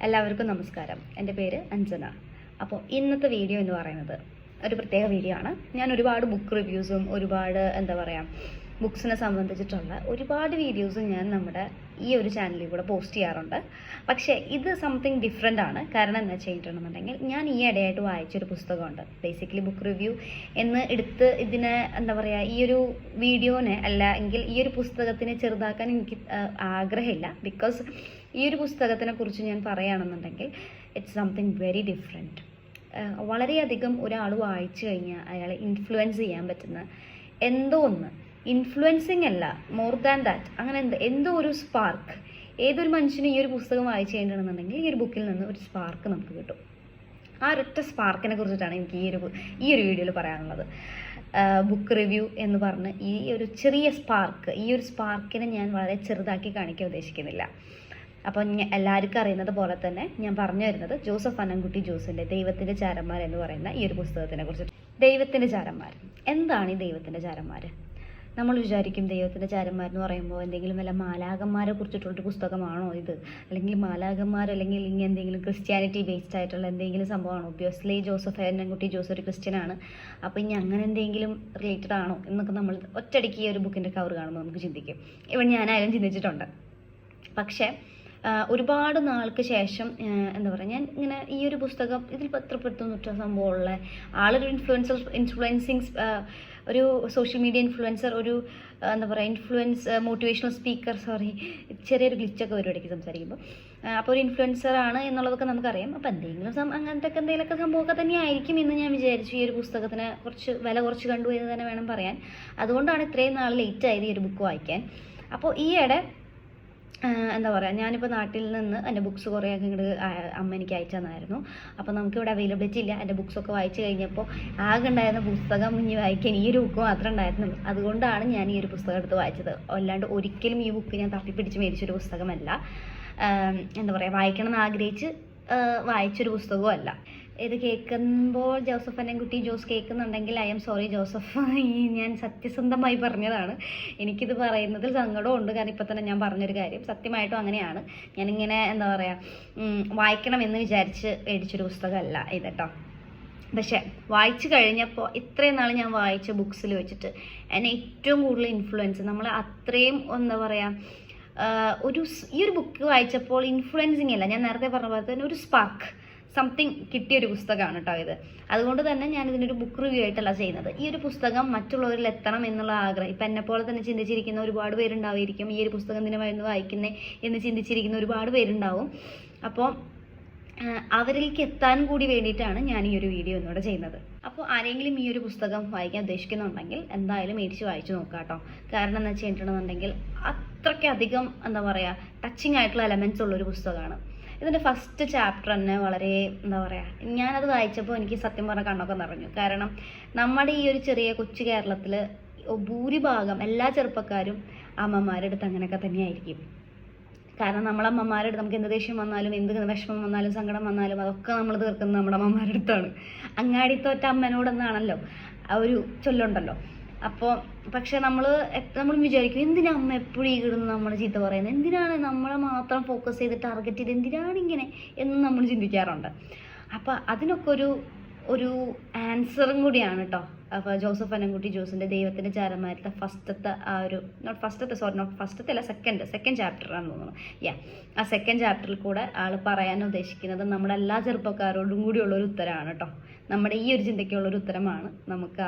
എല്ലാവർക്കും നമസ്കാരം. എൻ്റെ പേര് അഞ്ജന. അപ്പോൾ ഇന്നത്തെ വീഡിയോ എന്ന് പറയുന്നത് ഒരു പ്രത്യേക വീഡിയോ ആണ്. ഞാൻ ഒരുപാട് ബുക്ക് റിവ്യൂസും ഒരുപാട് ബുക്സിനെ സംബന്ധിച്ചിട്ടുള്ള ഒരുപാട് വീഡിയോസും ഞാൻ നമ്മുടെ ഈ ഒരു ചാനലിൽ കൂടെ പോസ്റ്റ് ചെയ്യാറുണ്ട്. പക്ഷേ ഇത് സംതിങ് ഡിഫറെൻ്റ് ആണ്. കാരണം എന്താ ചെയ്തിട്ടുണ്ടെന്നുണ്ടെങ്കിൽ ഞാൻ ഈ ഇടയായിട്ട് വായിച്ചൊരു പുസ്തകമുണ്ട്. ബേസിക്കലി ബുക്ക് റിവ്യൂ എന്ന് എടുത്ത് ഇതിനെ ഈ ഒരു വീഡിയോനെ അല്ല എങ്കിൽ ഈ ഒരു പുസ്തകത്തിനെ ചെറുതാക്കാൻ എനിക്ക് ആഗ്രഹമില്ല. ബിക്കോസ് ഈ ഒരു പുസ്തകത്തിനെ കുറിച്ച് ഞാൻ പറയുകയാണെന്നുണ്ടെങ്കിൽ ഇറ്റ്സ് സംതിങ് വെരി ഡിഫറെൻറ്റ്. വളരെയധികം ഒരാൾ വായിച്ചു കഴിഞ്ഞാൽ അയാളെ ഇൻഫ്ലുവൻസ് ചെയ്യാൻ പറ്റുന്ന എന്തോ ഒന്ന്, ഇൻഫ്ലുവൻസിങ് അല്ല, മോർ ദാൻ ദാറ്റ്, അങ്ങനെ എന്തോ ഒരു സ്പാർക്ക്. ഏതൊരു മനുഷ്യനും ഈ ഒരു പുസ്തകം വായിച്ചു കഴിഞ്ഞിട്ടുണ്ടെന്നുണ്ടെങ്കിൽ ഈ ഒരു ബുക്കിൽ നിന്ന് ഒരു സ്പാർക്ക് നമുക്ക് കിട്ടും. ആ ഒരൊറ്റ സ്പാർക്കിനെ കുറിച്ചിട്ടാണ് എനിക്ക് ഈ ഒരു വീഡിയോയിൽ പറയാനുള്ളത്. ബുക്ക് റിവ്യൂ എന്ന് പറഞ്ഞ് ഈ ഒരു ചെറിയ സ്പാർക്ക്, ഈ ഒരു സ്പാർക്കിനെ ഞാൻ വളരെ ചെറുതാക്കി കാണിക്കാൻ ഉദ്ദേശിക്കുന്നില്ല. അപ്പം എല്ലാവർക്കും അറിയുന്നത് പോലെ തന്നെ ഞാൻ പറഞ്ഞു വരുന്നത് ജോസഫ് അന്നംകുട്ടി ജോസിൻ്റെ ദൈവത്തിൻ്റെ ചാരന്മാർ എന്ന് പറയുന്ന ഈ ഒരു പുസ്തകത്തിനെ കുറിച്ച്. ദൈവത്തിൻ്റെ ചാരന്മാർ എന്താണ്? ഈ ദൈവത്തിൻ്റെ ചാരന്മാർ നമ്മൾ വിചാരിക്കും ദൈവത്തിൻ്റെ ചാരന്മാരെന്ന് പറയുമ്പോൾ എന്തെങ്കിലും വല്ല മാലാകന്മാരെ കുറിച്ചിട്ടുള്ളൊരു പുസ്തകമാണോ ഇത്, അല്ലെങ്കിൽ മാലാകന്മാർ, അല്ലെങ്കിൽ ഇങ്ങനെ എന്തെങ്കിലും ക്രിസ്ത്യാനിറ്റി ബേസ്ഡ് ആയിട്ടുള്ള എന്തെങ്കിലും സംഭവമാണോ? ഒബ്വിയസ്ലി ജോസഫ് അന്നംകുട്ടി ജോസ് ഒരു ക്രിസ്ത്യനാണ്. അപ്പോൾ ഇനി അങ്ങനെ എന്തെങ്കിലും റിലേറ്റഡ് ആണോ എന്നൊക്കെ നമ്മൾ ഒറ്റയടിക്ക് ഈ ഒരു ബുക്കിൻ്റെ കവർ കാണുമ്പോൾ നമുക്ക് ചിന്തിക്കും. ഇവിടെ ഞാനായാലും ചിന്തിച്ചിട്ടുണ്ട്. പക്ഷേ ഒരുപാട് നാൾക്ക് ശേഷം ഞാൻ ഇങ്ങനെ ഈ ഒരു പുസ്തകം ഇതിൽ പത്രപ്പെടുത്തുന്ന സംഭവമുള്ള ആളൊരു ഇൻഫ്ലുവൻസിങ് ഒരു സോഷ്യൽ മീഡിയ ഇൻഫ്ലുവൻസർ, ഒരു മോട്ടിവേഷണൽ സ്പീക്കർ, ചെറിയൊരു ഗ്ലിച്ചൊക്കെ വരും ഇടയ്ക്ക് സംസാരിക്കുമ്പോൾ. അപ്പോൾ ഒരു ഇൻഫ്ലുവൻസർ ആണ് എന്നുള്ളതൊക്കെ നമുക്കറിയാം. അപ്പോൾ അങ്ങനത്തെ എന്തെങ്കിലുമൊക്കെ സംഭവമൊക്കെ തന്നെ ആയിരിക്കും എന്ന് ഞാൻ വിചാരിച്ചു. ഈ ഒരു പുസ്തകത്തിന് വില കുറച്ച് കണ്ടു എന്ന് തന്നെ വേണം പറയാൻ. അതുകൊണ്ടാണ് ഇത്രയും നാൾ ലേറ്റ് ആയത് ഈ ഒരു ബുക്ക് വായിക്കാൻ. അപ്പോൾ ഈയിടെ ഞാനിപ്പോൾ നാട്ടിൽ നിന്ന് എൻ്റെ ബുക്സ് കുറേയൊക്കെ ഇങ്ങോട്ട് അമ്മ എനിക്ക് അയച്ചു തന്നായിരുന്നു. അപ്പോൾ നമുക്കിവിടെ അവൈലബിലിറ്റി ഇല്ല. എൻ്റെ ബുക്സൊക്കെ വായിച്ചു കഴിഞ്ഞപ്പോൾ ആകെ ഉണ്ടായിരുന്ന പുസ്തകം ഇനി വായിക്കാൻ ഈ ഒരു ബുക്ക് മാത്രമേ ഉണ്ടായിരുന്നുള്ളൂ. അതുകൊണ്ടാണ് ഞാൻ ഈ ഒരു പുസ്തകം എടുത്ത് വായിച്ചത്. അല്ലാണ്ട് ഒരിക്കലും ഈ ബുക്ക് ഞാൻ തപ്പിപ്പിടിച്ച് മേടിച്ചൊരു പുസ്തകമല്ല. വായിക്കണം എന്ന് ആഗ്രഹിച്ച് വായിച്ചൊരു പുസ്തകവും അല്ല. ഇത് കേൾക്കുമ്പോൾ ജോസഫ് അന്നംകുട്ടി ജോസ് കേൾക്കുന്നുണ്ടെങ്കിൽ ഐ എം സോറി ജോസഫ്. ഞാൻ സത്യസന്ധമായി പറഞ്ഞതാണ്. എനിക്കിത് പറയുന്നതിൽ സങ്കടമുണ്ട്. കാരണം ഇപ്പം തന്നെ ഞാൻ പറഞ്ഞൊരു കാര്യം സത്യമായിട്ടും അങ്ങനെയാണ്. ഞാനിങ്ങനെ വായിക്കണമെന്ന് വിചാരിച്ച് മേടിച്ചൊരു പുസ്തകമല്ല ഇത് കേട്ടോ. പക്ഷേ വായിച്ചു കഴിഞ്ഞപ്പോൾ ഇത്രയും നാൾ ഞാൻ വായിച്ച ബുക്സിൽ വെച്ചിട്ട് എന്നെ ഏറ്റവും കൂടുതൽ ഇൻഫ്ലുവൻസ് നമ്മളെ അത്രയും ഈ ഒരു ബുക്ക് വായിച്ചപ്പോൾ ഇൻഫ്ലുവൻസിങ് അല്ല, ഞാൻ നേരത്തെ പറഞ്ഞ പോലെ തന്നെ ഒരു സ്പാർക്ക് സംതിങ് കിട്ടിയൊരു പുസ്തകമാണ് കേട്ടോ ഇത്. അതുകൊണ്ട് തന്നെ ഞാനിതിനൊരു ബുക്ക് റിവ്യൂ ആയിട്ടല്ല ചെയ്യുന്നത്. ഈ ഒരു പുസ്തകം മറ്റുള്ളവരിൽ എത്തണം എന്നുള്ള ആഗ്രഹം ഇപ്പം എന്നെപ്പോലെ തന്നെ ചിന്തിച്ചിരിക്കുന്ന ഒരുപാട് പേരുണ്ടാവുമായിരിക്കും. ഈ ഒരു പുസ്തകം എന്തിനു വരുന്നു വായിക്കുന്നേ എന്ന് ചിന്തിച്ചിരിക്കുന്ന ഒരുപാട് പേരുണ്ടാവും. അപ്പോൾ അവരിലേക്ക് എത്താൻ കൂടി വേണ്ടിയിട്ടാണ് ഞാൻ ഈ ഒരു വീഡിയോ ഇന്നിവിടെ ചെയ്യുന്നത്. അപ്പോൾ ആരെങ്കിലും ഈ ഒരു പുസ്തകം വായിക്കാൻ ഉദ്ദേശിക്കുന്നുണ്ടെങ്കിൽ എന്തായാലും മേടിച്ച് വായിച്ചു നോക്കാം കേട്ടോ. കാരണം എന്ന് വെച്ചിട്ടുണ്ടെന്നുണ്ടെങ്കിൽ അത്രയ്ക്കധികം ടച്ചിങ് ആയിട്ടുള്ള എലമെൻറ്റ്സ് ഉള്ളൊരു പുസ്തകമാണ്. ഇതിൻ്റെ ഫസ്റ്റ് ചാപ്റ്റർ തന്നെ വളരെ ഞാനത് വായിച്ചപ്പോൾ എനിക്ക് സത്യം പറഞ്ഞ കണ്ണൊക്കെ നിറഞ്ഞു. കാരണം നമ്മുടെ ഈ ഒരു ചെറിയ കൊച്ചു കേരളത്തിൽ ഭൂരിഭാഗം എല്ലാ ചെറുപ്പക്കാരും അമ്മമാരുടെ അടുത്ത് അങ്ങനെയൊക്കെ തന്നെയായിരിക്കും. കാരണം നമ്മളെ അമ്മമാരുടെ അടുത്ത് നമുക്ക് എന്ത് ദേഷ്യം വന്നാലും എന്ത് വിഷമം വന്നാലും സങ്കടം വന്നാലും അതൊക്കെ നമ്മൾ തീർക്കുന്നത് നമ്മുടെ അമ്മമാരുടെ അടുത്താണ്. അങ്ങാടിത്തോറ്റ അമ്മനോടെന്നാണല്ലോ ആ ഒരു ചൊല്ലുണ്ടല്ലോ. അപ്പോൾ പക്ഷെ നമ്മൾ വിചാരിക്കും എന്തിനാ അമ്മ എപ്പോഴും ഈ കിടന്ന് നമ്മൾ ചീത്ത പറയുന്നത്, എന്തിനാണ് നമ്മളെ മാത്രം ഫോക്കസ് ചെയ്ത് ടാർഗറ്റ് ചെയ്ത് എന്തിനാണ് ഇങ്ങനെ എന്ന് നമ്മൾ ചിന്തിക്കാറുണ്ട്. അപ്പോൾ അതിനൊക്കെ ഒരു ആൻസറും കൂടിയാണ് കേട്ടോ. അപ്പോൾ ജോസഫ് അന്നംകുട്ടി ജോസിൻ്റെ ദൈവത്തിൻ്റെ ചാരന്മാരിലെ സെക്കൻഡ് ചാപ്റ്ററാണെന്ന് തോന്നുന്നു. ആ സെക്കൻഡ് ചാപ്റ്ററിൽ കൂടെ ആൾ പറയാൻ ഉദ്ദേശിക്കുന്നത് നമ്മുടെ എല്ലാ ചെറുപ്പക്കാരോടും കൂടിയുള്ളൊരു ഉത്തരമാണ് കേട്ടോ. നമ്മുടെ ഈ ഒരു ചിന്തയ്ക്കുള്ളൊരു ഉത്തരമാണ് നമുക്ക്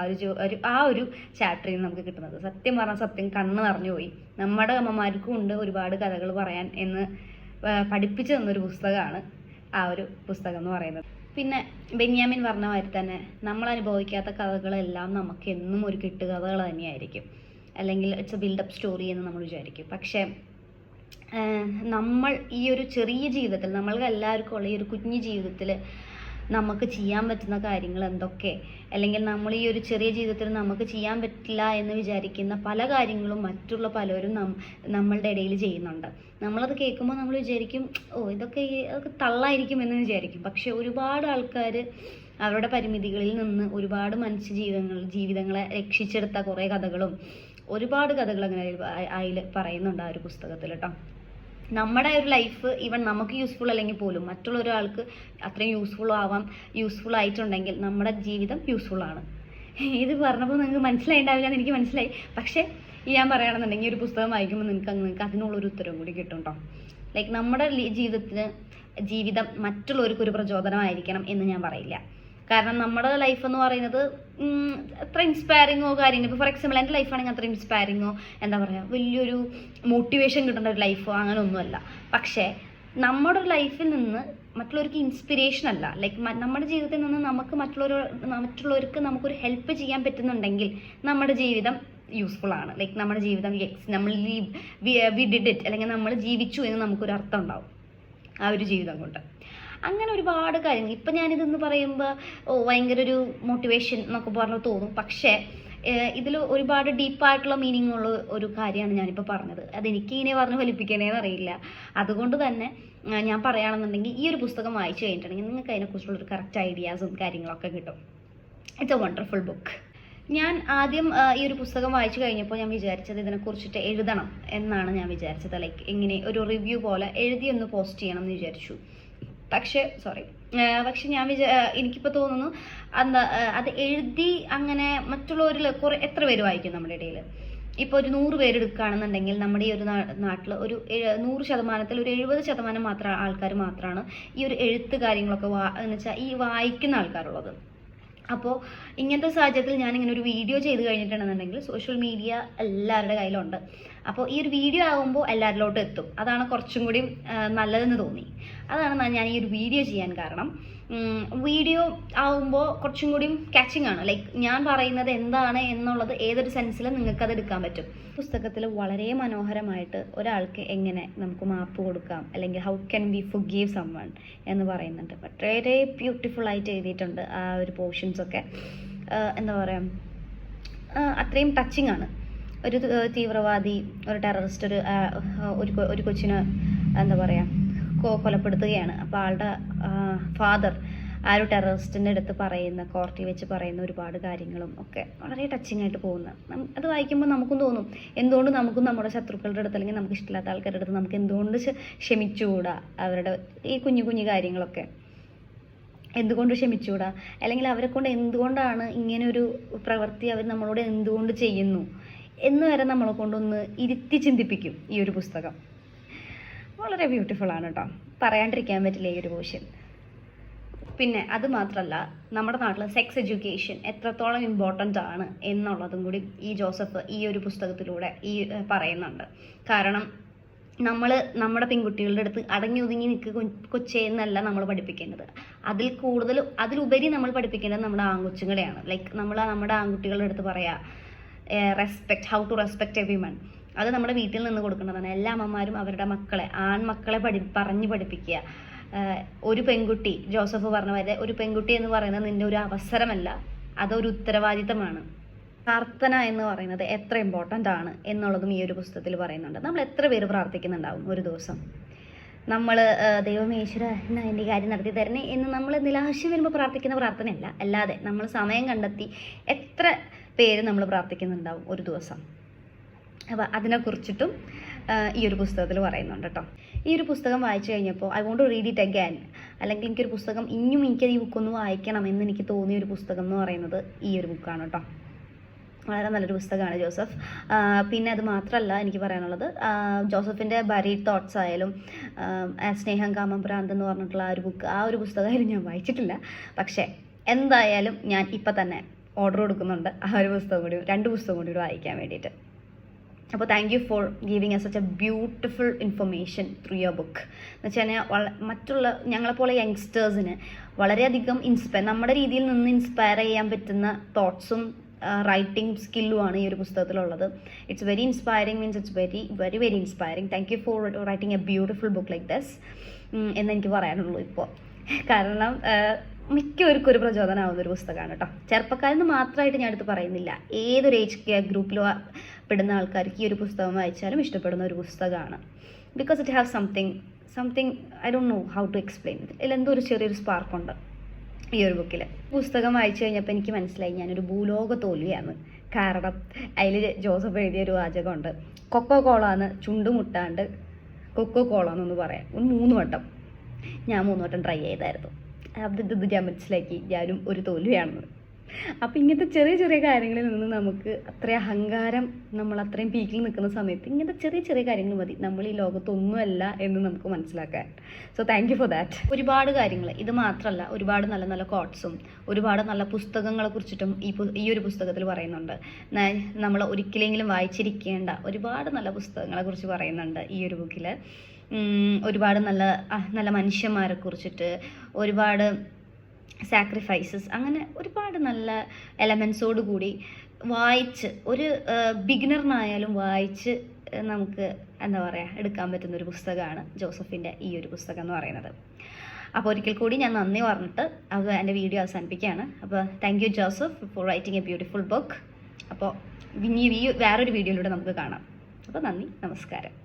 ആ ഒരു ചാപ്റ്ററിൽ നമുക്ക് കിട്ടുന്നത്. സത്യം കണ്ണ് നിറഞ്ഞു പോയി. നമ്മുടെ അമ്മമാർക്കും ഉണ്ട് ഒരുപാട് കഥകൾ പറയാൻ എന്ന് പഠിപ്പിച്ചു തന്നൊരു പുസ്തകമാണ് ആ ഒരു പുസ്തകം എന്ന് പറയുന്നത്. പിന്നെ ബെന്യാമിൻ പറഞ്ഞ മാതിരി തന്നെ നമ്മൾ അനുഭവിക്കാത്ത കഥകളെല്ലാം നമുക്ക് എന്നും ഒരു കെട്ടുകഥകൾ തന്നെയായിരിക്കും, അല്ലെങ്കിൽ ഇറ്റ്സ് എ ബിൽഡപ്പ് സ്റ്റോറി എന്ന് നമ്മൾ വിചാരിക്കും. പക്ഷേ നമ്മൾ ഈ ഒരു ചെറിയ ജീവിതത്തിൽ, നമ്മൾക്ക് എല്ലാവർക്കും ഉള്ള ഈ ഒരു കുഞ്ഞു ജീവിതത്തിൽ നമുക്ക് ചെയ്യാൻ പറ്റുന്ന കാര്യങ്ങൾ എന്തൊക്കെ, അല്ലെങ്കിൽ നമ്മൾ ഈ ഒരു ചെറിയ ജീവിതത്തിൽ നമുക്ക് ചെയ്യാൻ പറ്റില്ല എന്ന് വിചാരിക്കുന്ന പല കാര്യങ്ങളും മറ്റുള്ള പലരും നമ്മളുടെ ഇടയിൽ ചെയ്യുന്നുണ്ട്. നമ്മളത് കേൾക്കുമ്പോൾ നമ്മൾ വിചാരിക്കും ഇതൊക്കെ തള്ളായിരിക്കും എന്ന് വിചാരിക്കും. പക്ഷെ ഒരുപാട് ആൾക്കാർ അവരുടെ പരിമിതികളിൽ നിന്ന് ഒരുപാട് ജീവിതങ്ങളെ രക്ഷിച്ചെടുത്ത കുറേ കഥകളും ഒരുപാട് കഥകൾ അങ്ങനെ അതിൽ പറയുന്നുണ്ട് ആ ഒരു പുസ്തകത്തിൽ കേട്ടോ. നമ്മുടെ ഒരു ലൈഫ് ഈവൻ നമുക്ക് യൂസ്ഫുൾ അല്ലെങ്കിൽ പോലും മറ്റുള്ള ഒരാൾക്ക് അത്രയും യൂസ്ഫുൾ ആയിട്ടുണ്ടെങ്കിൽ നമ്മുടെ ജീവിതം യൂസ്ഫുൾ ആണ്. ഇത് പറഞ്ഞപ്പോൾ നിങ്ങൾക്ക് മനസ്സിലായിണ്ടാവില്ല എന്ന് എനിക്ക് മനസ്സിലായി. പക്ഷേ ഞാൻ പറയുകയാണെന്നുണ്ടെങ്കിൽ ഒരു പുസ്തകം വായിക്കുമ്പോൾ നിങ്ങൾക്ക് അതിനുള്ളൊരു ഉത്തരവും കൂടി കിട്ടും കേട്ടോ. ലൈക്ക് നമ്മുടെ ജീവിതം മറ്റുള്ളവർക്ക് ഒരു പ്രചോദനമായിരിക്കണം എന്ന് ഞാൻ പറയില്ല. കാരണം നമ്മുടെ ലൈഫ് എന്ന് പറയുന്നത് അത്ര ഇൻസ്പയറിങ്ങോ കാര്യങ്ങൾ, ഇപ്പോൾ ഫോർ എക്സാമ്പിൾ എൻ്റെ ലൈഫാണെങ്കിൽ അത്ര ഇൻസ്പയറിങ്ങോ എന്താ പറയുക വലിയൊരു മോട്ടിവേഷൻ കിട്ടേണ്ട ഒരു ലൈഫോ അങ്ങനെ ഒന്നുമല്ല. പക്ഷേ നമ്മുടെ ലൈഫിൽ നിന്ന് മറ്റുള്ളവർക്ക് ഇൻസ്പിറേഷൻ അല്ല, ലൈക്ക് നമ്മുടെ ജീവിതത്തിൽ നിന്ന് നമുക്ക് മറ്റുള്ളവർക്ക് നമുക്കൊരു ഹെൽപ്പ് ചെയ്യാൻ പറ്റുന്നുണ്ടെങ്കിൽ നമ്മുടെ ജീവിതം യൂസ്ഫുൾ ആണ്. ലൈക്ക് നമ്മുടെ ജീവിതം നമ്മൾ വി ഡിഡ് ഇറ്റ്, അല്ലെങ്കിൽ നമ്മൾ ജീവിച്ചു എന്ന് നമുക്കൊരു അർത്ഥം ഉണ്ടാവും ആ ഒരു ജീവിതം കൊണ്ട്. അങ്ങനെ ഒരുപാട് കാര്യങ്ങൾ ഇപ്പം ഞാനിതെന്ന് പറയുമ്പോൾ ഭയങ്കര ഒരു മോട്ടിവേഷൻ എന്നൊക്കെ പറഞ്ഞ് തോന്നും. പക്ഷേ ഇതിൽ ഒരുപാട് ഡീപ്പായിട്ടുള്ള മീനിങ് ഉള്ള ഒരു കാര്യമാണ് ഞാനിപ്പോൾ പറഞ്ഞത്. അതെനിക്ക് ഇങ്ങനെ പറഞ്ഞ് ഫലിപ്പിക്കണേന്ന് അറിയില്ല. അതുകൊണ്ട് തന്നെ ഞാൻ പറയുകയാണെന്നുണ്ടെങ്കിൽ ഈ ഒരു പുസ്തകം വായിച്ചു കഴിഞ്ഞിട്ടുണ്ടെങ്കിൽ നിങ്ങൾക്ക് അതിനെക്കുറിച്ചുള്ളൊരു കറക്റ്റ് ഐഡിയാസും കാര്യങ്ങളൊക്കെ കിട്ടും. It's A wonderful book. ഞാൻ ആദ്യം ഈ ഒരു പുസ്തകം വായിച്ചു കഴിഞ്ഞപ്പോൾ ഞാൻ വിചാരിച്ചത് ഇതിനെക്കുറിച്ചിട്ട് എഴുതണം എന്നാണ് ഞാൻ വിചാരിച്ചത്. ലൈക്ക് ഇങ്ങനെ ഒരു റിവ്യൂ പോലെ എഴുതി ഒന്ന് പോസ്റ്റ് ചെയ്യണം എന്ന് വിചാരിച്ചു. പക്ഷേ ഞാൻ എനിക്കിപ്പോൾ തോന്നുന്നു അത് എഴുതി അങ്ങനെ മറ്റുള്ളവരിൽ എത്ര പേര് വായിക്കും നമ്മുടെ ഇടയിൽ? ഇപ്പോൾ ഒരു 100 പേരെടുക്കുകയാണെന്നുണ്ടെങ്കിൽ നമ്മുടെ ഈ ഒരു നാട്ടിൽ ഒരു 100% ഒരു 70% മാത്രം ആൾക്കാർ മാത്രമാണ് ഈ ഒരു എഴുത്ത് കാര്യങ്ങളൊക്കെ എന്ന് വെച്ചാൽ ഈ വായിക്കുന്ന ആൾക്കാരുള്ളത്. അപ്പോൾ ഇങ്ങനത്തെ സാഹചര്യത്തിൽ ഞാനിങ്ങനെ ഒരു വീഡിയോ ചെയ്ത് കഴിഞ്ഞിട്ടുണ്ടെന്നുണ്ടെങ്കിൽ സോഷ്യൽ മീഡിയ എല്ലാവരുടെ കയ്യിലുണ്ട്. അപ്പോൾ ഈ ഒരു വീഡിയോ ആകുമ്പോൾ എല്ലാവരിലോട്ടും എത്തും. അതാണ് കുറച്ചും കൂടി നല്ലതെന്ന് തോന്നി. അതാണ് ഞാൻ ഈ ഒരു വീഡിയോ ചെയ്യാൻ കാരണം. വീഡിയോ ആവുമ്പോൾ കുറച്ചും കൂടി ക്യാച്ചിങ് ആണ്. ലൈക്ക് ഞാൻ പറയുന്നത് എന്താണ് എന്നുള്ളത് ഏതൊരു സെൻസിലും നിങ്ങൾക്കത് എടുക്കാൻ പറ്റും. പുസ്തകത്തിൽ വളരെ മനോഹരമായിട്ട് ഒരാൾക്ക് എങ്ങനെ നമുക്ക് മാപ്പ് കൊടുക്കാം, അല്ലെങ്കിൽ how can we forgive someone എന്ന് പറയുന്നുണ്ട്. വളരെ ബ്യൂട്ടിഫുൾ ആയിട്ട് എഴുതിയിട്ടുണ്ട് ആ ഒരു പോർഷൻസൊക്കെ. എന്താ പറയുക, അത്രയും ടച്ചിങ് ആണ്. ഒരു തീവ്രവാദി, ഒരു ടെററിസ്റ്റ് ഒരു കൊച്ചിനെ എന്താ പറയുക കൊലപ്പെടുത്തുകയാണ്. അപ്പോൾ ആളുടെ ഫാദർ ആ ഒരു ടെററിസ്റ്റിൻ്റെ അടുത്ത് കോർട്ടിൽ വെച്ച് പറയുന്ന ഒരുപാട് കാര്യങ്ങളും ഒക്കെ വളരെ ടച്ചിങ് ആയിട്ട് പോകുന്ന. അത് വായിക്കുമ്പോൾ നമുക്കും തോന്നും എന്തുകൊണ്ട് നമുക്കും നമ്മുടെ ശത്രുക്കളുടെ അടുത്ത് അല്ലെങ്കിൽ നമുക്ക് ഇഷ്ടമില്ലാത്ത ആൾക്കാരുടെ അടുത്ത് നമുക്ക് എന്തുകൊണ്ട് ക്ഷമിച്ചുകൂടാ, അവരുടെ ഈ കുഞ്ഞു കുഞ്ഞു കാര്യങ്ങളൊക്കെ എന്തുകൊണ്ട് ക്ഷമിച്ചുകൂടാ, അല്ലെങ്കിൽ അവരെ കൊണ്ട് എന്തുകൊണ്ടാണ് ഇങ്ങനൊരു പ്രവൃത്തി അവർ നമ്മളോട് എന്തുകൊണ്ട് ചെയ്യുന്നു എന്ന് വരെ നമ്മളെ കൊണ്ടൊന്ന് ഇരുത്തി ചിന്തിപ്പിക്കും ഈ ഒരു പുസ്തകം. വളരെ ബ്യൂട്ടിഫുൾ ആണ് കേട്ടോ, പറയാണ്ടിരിക്കാൻ പറ്റില്ല ഈ ഒരു പോർഷൻ. പിന്നെ അത് മാത്രമല്ല, നമ്മുടെ നാട്ടിൽ സെക്സ് എഡ്യൂക്കേഷൻ എത്രത്തോളം ഇമ്പോർട്ടൻ്റ് ആണ് എന്നുള്ളതും കൂടി ഈ ജോസഫ് ഈ ഒരു പുസ്തകത്തിലൂടെ പറയുന്നുണ്ട്. കാരണം നമ്മുടെ പെൺകുട്ടികളുടെ അടുത്ത് അടങ്ങി ഒതുങ്ങി കൊച്ചേ എന്നല്ല നമ്മൾ പഠിപ്പിക്കേണ്ടത്. അതിലുപരി നമ്മൾ പഠിപ്പിക്കേണ്ടത് നമ്മുടെ ആൺകൊച്ചുങ്ങളെയാണ്. ലൈക്ക് നമ്മുടെ ആൺകുട്ടികളുടെ അടുത്ത് respect, how to respect everyone. അത് നമ്മുടെ വീട്ടിൽ നിന്ന് കൊടുക്കേണ്ടതാണ്. എല്ലാ അമ്മമാരും അവരുടെ ആൺമക്കളെ പറഞ്ഞു പഠിപ്പിക്കുക. ഒരു പെൺകുട്ടി, ജോസഫ് പറഞ്ഞ പോലെ ഒരു പെൺകുട്ടി എന്ന് പറയുന്നത് നിന്റെ ഒരു അവസരമല്ല, അതൊരു ഉത്തരവാദിത്തമാണ്. പ്രാർത്ഥന എന്ന് പറയുന്നത് എത്ര ഇമ്പോർട്ടൻ്റ് ആണ് എന്നുള്ളതും ഈ ഒരു പുസ്തകത്തിൽ പറയുന്നുണ്ട്. നമ്മൾ എത്ര പേര് പ്രാർത്ഥിക്കുന്നുണ്ടാവും ഒരു ദിവസം? നമ്മൾ ദൈവമേ ഈശ്വര എന്നാ എൻ്റെ കാര്യം നടത്തി തരണേ എന്ന് നമ്മൾ നിലാശം വരുമ്പോൾ പ്രാർത്ഥിക്കുന്ന പ്രാർത്ഥനയല്ല, അല്ലാതെ നമ്മൾ സമയം കണ്ടെത്തി എത്ര പേര് നമ്മൾ പ്രാർത്ഥിക്കുന്നുണ്ടാവും ഒരു ദിവസം? അപ്പോൾ അതിനെക്കുറിച്ചിട്ടും ഈ ഒരു പുസ്തകത്തിൽ പറയുന്നുണ്ട് കേട്ടോ. ഈ ഒരു പുസ്തകം വായിച്ചു കഴിഞ്ഞപ്പോൾ I want to read it again, അല്ലെങ്കിൽ എനിക്കൊരു പുസ്തകം എനിക്കത് ഈ ബുക്കൊന്ന് വായിക്കണം എന്ന് എനിക്ക് തോന്നിയ ഒരു പുസ്തകം എന്ന് പറയുന്നത് ഈ ഒരു ബുക്കാണ് കേട്ടോ. വളരെ നല്ലൊരു പുസ്തകമാണ് ജോസഫ്. പിന്നെ അത് മാത്രമല്ല എനിക്ക് പറയാനുള്ളത്, ജോസഫിൻ്റെ ബരീഡ് തോട്ട്സ് ആയാലും സ്നേഹം കാമം ഭ്രാന്ത് എന്ന് പറഞ്ഞിട്ടുള്ള ആ ഒരു പുസ്തകമായാലും ഞാൻ വായിച്ചിട്ടില്ല. പക്ഷേ എന്തായാലും ഞാൻ ഇപ്പം തന്നെ ഓർഡർ കൊടുക്കുന്നുണ്ട് ആ ഒരു പുസ്തകം കൂടി, 2 പുസ്തകം കൂടി വായിക്കാൻ വേണ്ടിയിട്ട്. അപ്പോൾ thank you four giving A such A beautiful information through your book. എന്ന് വെച്ച് കഴിഞ്ഞാൽ മറ്റുള്ള ഞങ്ങളെപ്പോലെ യങ്സ്റ്റേഴ്സിന് വളരെയധികം നമ്മുടെ രീതിയിൽ നിന്ന് ഇൻസ്പയർ ചെയ്യാൻ പറ്റുന്ന തോട്ട്സും റൈറ്റിംഗ് സ്കില്ലുമാണ് ഈ ഒരു പുസ്തകത്തിലുള്ളത്. It's very inspiring, means it's very very very inspiring. Thank you for writing a beautiful book like this എന്നെനിക്ക് പറയാനുള്ളൂ ഇപ്പോൾ. കാരണം മിക്കവർക്കും ഒരു പ്രചോദനമാവുന്ന ഒരു പുസ്തകമാണ് കേട്ടോ. ചെറുപ്പക്കാരെന്ന് മാത്രമായിട്ട് ഞാൻ എടുത്ത് പറയുന്നില്ല, ഏതൊരു ഏജ് ഗ്രൂപ്പിലോ പെടുന്ന ആൾക്കാർക്ക് ഈ ഒരു പുസ്തകം വായിച്ചാലും ഇഷ്ടപ്പെടുന്ന ഒരു പുസ്തകമാണ്. Because it have something I don't know how to explain. ഇതിലെന്തോ ഒരു ചെറിയൊരു സ്പാർക്കുണ്ട് ഈ ഒരു ബുക്കിൽ. പുസ്തകം വായിച്ചു കഴിഞ്ഞപ്പോൾ എനിക്ക് മനസ്സിലായി ഞാനൊരു ഭൂലോക തോൽവിയാണ്. കാരണം അതിൽ ജോസഫ് എഴുതിയൊരു വാചകമുണ്ട്, കൊക്കോ കോളാന്ന് ചുണ്ടുമുട്ടാണ്ട് കൊക്കോ കോള എന്നൊന്ന് പറയാം. 3 വട്ടം ഞാൻ 3 വട്ടം ട്രൈ ചെയ്തായിരുന്നു. ഇത് ഞാൻ മനസ്സിലാക്കി ഞാനും ഒരു തോൽവിയാണെന്ന്. അപ്പോൾ ഇങ്ങനത്തെ ചെറിയ ചെറിയ കാര്യങ്ങളിൽ നിന്ന് നമുക്ക് അത്രയും അഹങ്കാരം, നമ്മൾ അത്രയും പീക്കിൽ നിൽക്കുന്ന സമയത്ത് ഇങ്ങനത്തെ ചെറിയ ചെറിയ കാര്യങ്ങൾ മതി നമ്മൾ ഈ ലോകത്തൊന്നുമല്ല എന്ന് നമുക്ക് മനസ്സിലാക്കാൻ. So thank you for that. ഒരുപാട് കാര്യങ്ങൾ, ഇത് മാത്രമല്ല, ഒരുപാട് നല്ല നല്ല കോട്ട്സും ഒരുപാട് നല്ല പുസ്തകങ്ങളെ കുറിച്ചിട്ടും ഈ ഒരു പുസ്തകത്തിൽ പറയുന്നുണ്ട്. നമ്മൾ ഒരിക്കലെങ്കിലും വായിച്ചിരിക്കേണ്ട ഒരുപാട് നല്ല പുസ്തകങ്ങളെ കുറിച്ച് പറയുന്നുണ്ട് ഈ ഒരു ബുക്കിൽ. ഒരുപാട് നല്ല നല്ല മനുഷ്യന്മാരെ കുറിച്ചിട്ട്, ഒരുപാട് സാക്രിഫൈസസ്, അങ്ങനെ ഒരുപാട് നല്ല എലമെൻസോട് കൂടി വായിച്ച് ഒരു ബിഗിനറിനായാലും വായിച്ച് നമുക്ക് എന്താ പറയുക എടുക്കാൻ പറ്റുന്നൊരു പുസ്തകമാണ് ജോസഫിൻ്റെ ഈ ഒരു പുസ്തകം എന്ന് പറയുന്നത്. അപ്പോൾ ഒരിക്കൽ കൂടി ഞാൻ നന്ദി പറഞ്ഞിട്ട് അത് എൻ്റെ വീഡിയോ അവസാനിപ്പിക്കുകയാണ്. അപ്പോൾ thank you Joseph for writing a beautiful book. അപ്പോൾ ഇനി വേറൊരു വീഡിയോയിലൂടെ നമുക്ക് കാണാം. അപ്പോൾ നന്ദി, നമസ്കാരം.